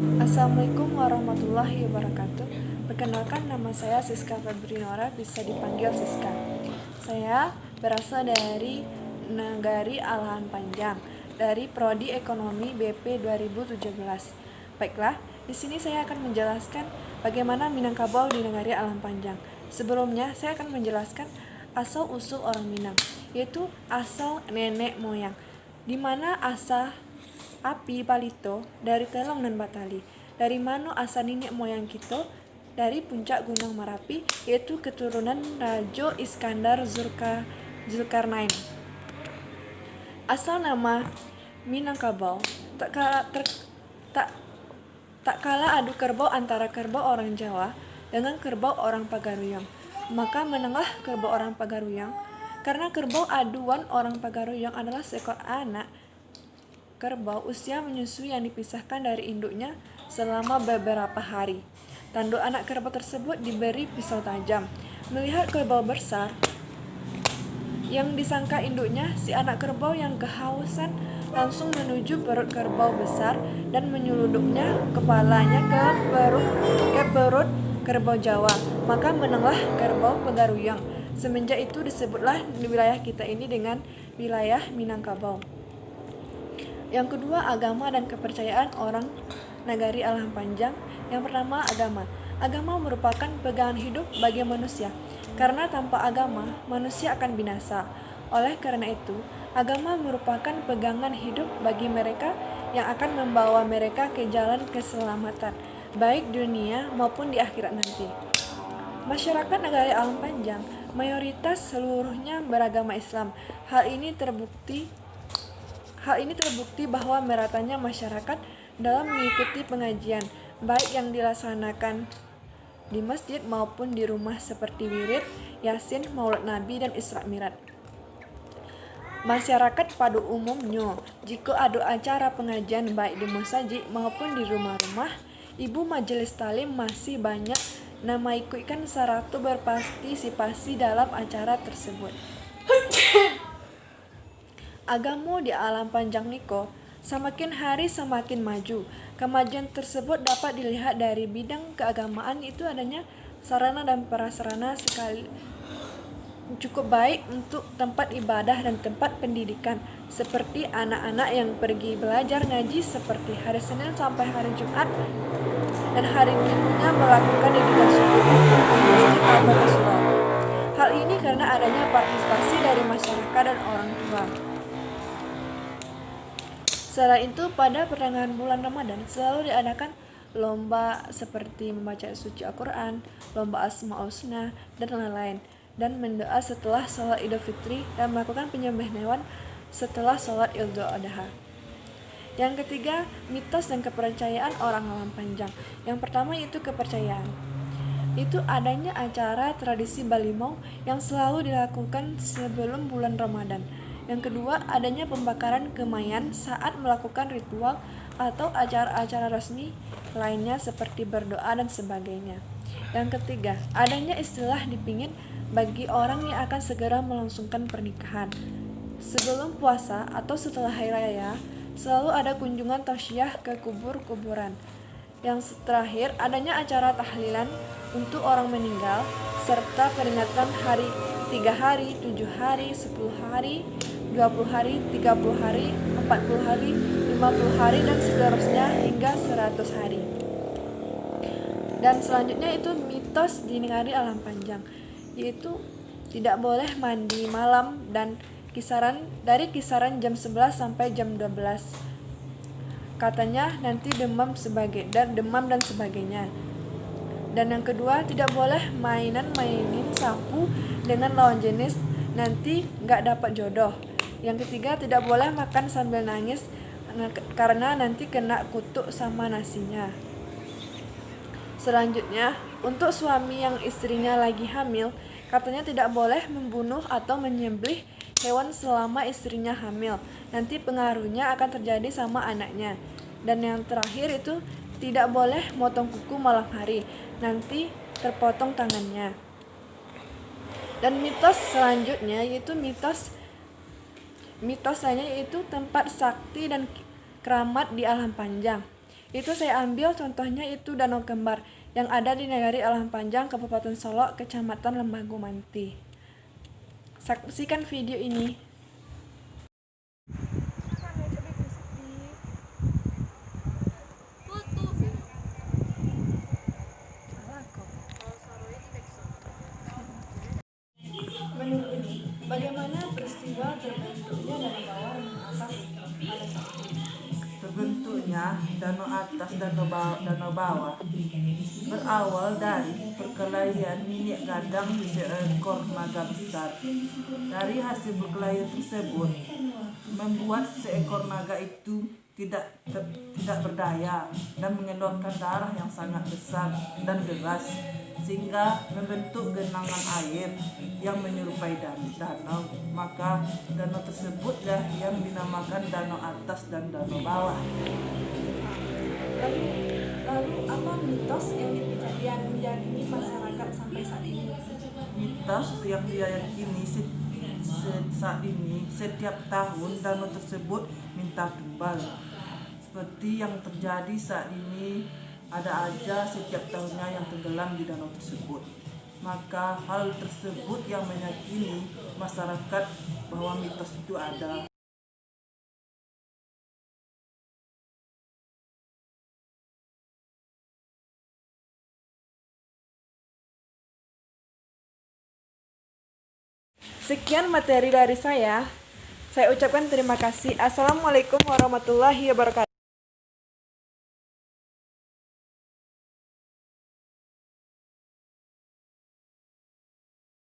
Assalamualaikum warahmatullahi wabarakatuh. Perkenalkan, nama saya Siska Febriora, bisa dipanggil Siska. Saya berasal dari Negari Alahan Panjang, dari Prodi Ekonomi BP 2017. Baiklah, di sini saya akan menjelaskan bagaimana Minangkabau di Negari Alahan Panjang. Sebelumnya, saya akan menjelaskan asal-usul orang Minang, yaitu asal nenek moyang, di mana asal api palito dari Telong dan Batali. Dari mana asal nenek moyang kita? Dari puncak Gunung Merapi, yaitu keturunan Raja Iskandar Zulkarnain. Asal nama Minangkabau tak tak kalah adu kerbau antara kerbau orang Jawa dengan kerbau orang Pagaruyang. Maka menengah kerbau orang Pagaruyang, karena kerbau aduan orang Pagaruyang adalah seekor anak kerbau usia menyusui yang dipisahkan dari induknya selama beberapa hari. Tanduk anak kerbau tersebut diberi pisau tajam. Melihat kerbau besar yang disangka induknya, si anak kerbau yang kehausan langsung menuju perut kerbau besar dan menyeludupnya kepalanya ke perut kerbau Jawa. Maka menengah kerbau Pagaruyang. Semenjak itu disebutlah di wilayah kita ini dengan wilayah Minangkabau. Yang kedua, agama dan kepercayaan orang Negari Alahan Panjang. Yang pertama, agama. Agama merupakan pegangan hidup bagi manusia, karena tanpa agama, manusia akan binasa. Oleh karena itu, agama merupakan pegangan hidup bagi mereka yang akan membawa mereka ke jalan keselamatan, baik dunia maupun di akhirat nanti. Masyarakat Negari Alahan Panjang mayoritas seluruhnya beragama Islam. Hal ini terbukti bahwa meratanya masyarakat dalam mengikuti pengajian, baik yang dilaksanakan di masjid maupun di rumah seperti wirid, yasin, maulid nabi, dan isra mi'raj. Masyarakat pada umumnya, jika ada acara pengajian baik di masjid maupun di rumah-rumah, ibu majelis talim masih banyak nama ikutkan saratu berpartisipasi dalam acara tersebut. Agama di Alahan Panjang niko semakin hari semakin maju. Kemajuan tersebut dapat dilihat dari bidang keagamaan, itu adanya sarana dan prasarana sekali cukup baik untuk tempat ibadah dan tempat pendidikan, seperti anak-anak yang pergi belajar ngaji seperti hari Senin sampai hari Jumat, dan hari Minggunya melakukan edukasi di Masjid Al-Baqarah. Hal ini karena adanya partisipasi dari masyarakat dan orang tua. Selain itu, pada pertengahan bulan Ramadan selalu diadakan lomba seperti membaca suci Al-Quran, lomba Asmaul Husna, dan lain-lain, dan mendoa setelah sholat Idul Fitri dan melakukan penyembelihan hewan setelah sholat Idul Adha. Yang ketiga, mitos dan kepercayaan orang Alahan Panjang. Yang pertama itu kepercayaan. Itu adanya acara tradisi Balimau yang selalu dilakukan sebelum bulan Ramadan. Yang kedua, adanya pembakaran kemayan saat melakukan ritual atau acara-acara resmi lainnya seperti berdoa dan sebagainya. Yang ketiga, adanya istilah dipingin bagi orang yang akan segera melangsungkan pernikahan. Sebelum puasa atau setelah hari raya, selalu ada kunjungan tausiah ke kuburan. Yang terakhir, adanya acara tahlilan untuk orang meninggal, serta peringatan hari 3 hari, 7 hari, 10 hari, 20 hari, 30 hari, 40 hari, 50 hari, dan seterusnya hingga 100 hari. Dan selanjutnya itu mitos di Negari Alahan Panjang, yaitu tidak boleh mandi malam dan dari kisaran jam 11 sampai jam 12. Katanya nanti demam dan sebagainya. Dan yang kedua, tidak boleh mainin sapu dengan lawan jenis, nanti gak dapat jodoh. Yang ketiga, tidak boleh makan sambil nangis karena nanti kena kutuk sama nasinya. Selanjutnya, untuk suami yang istrinya lagi hamil, katanya tidak boleh membunuh atau menyembelih hewan selama istrinya hamil. Nanti pengaruhnya akan terjadi sama anaknya. Dan yang terakhir itu tidak boleh motong kuku malam hari, nanti terpotong tangannya. Dan mitos selanjutnya yaitu mitos lainnya, yaitu tempat sakti dan keramat di Alahan Panjang. Itu saya ambil contohnya itu Danau Kembar yang ada di Nagari Alam Panjang, Kabupaten Solok, Kecamatan Lembago Manti. Saksikan video ini. Menurut ini, bagaimana peristiwa terbentuknya danau bawah dan atas pada saat ini? Terbentuknya danau atas dan danau bawah berawal dari perkelahian minyak gadang di seekor naga besar. Dari hasil perkelahian tersebut membuat seekor naga itu tidak berdaya dan mengeluarkan darah yang sangat besar dan deras, sehingga membentuk genangan air yang menyerupai danau. Maka danau tersebutlah yang dinamakan danau atas dan danau bawah. Lalu apa mitos yang diyakini masyarakat sampai saat ini? Mitos yang diyakini saat ini, setiap tahun danau tersebut minta tumbal. Seperti yang terjadi saat ini, ada aja setiap tahunnya yang tenggelam di danau tersebut. Maka hal tersebut yang meyakini masyarakat bahwa mitos itu ada. Sekian materi dari saya. Saya ucapkan terima kasih. Assalamualaikum warahmatullahi wabarakatuh.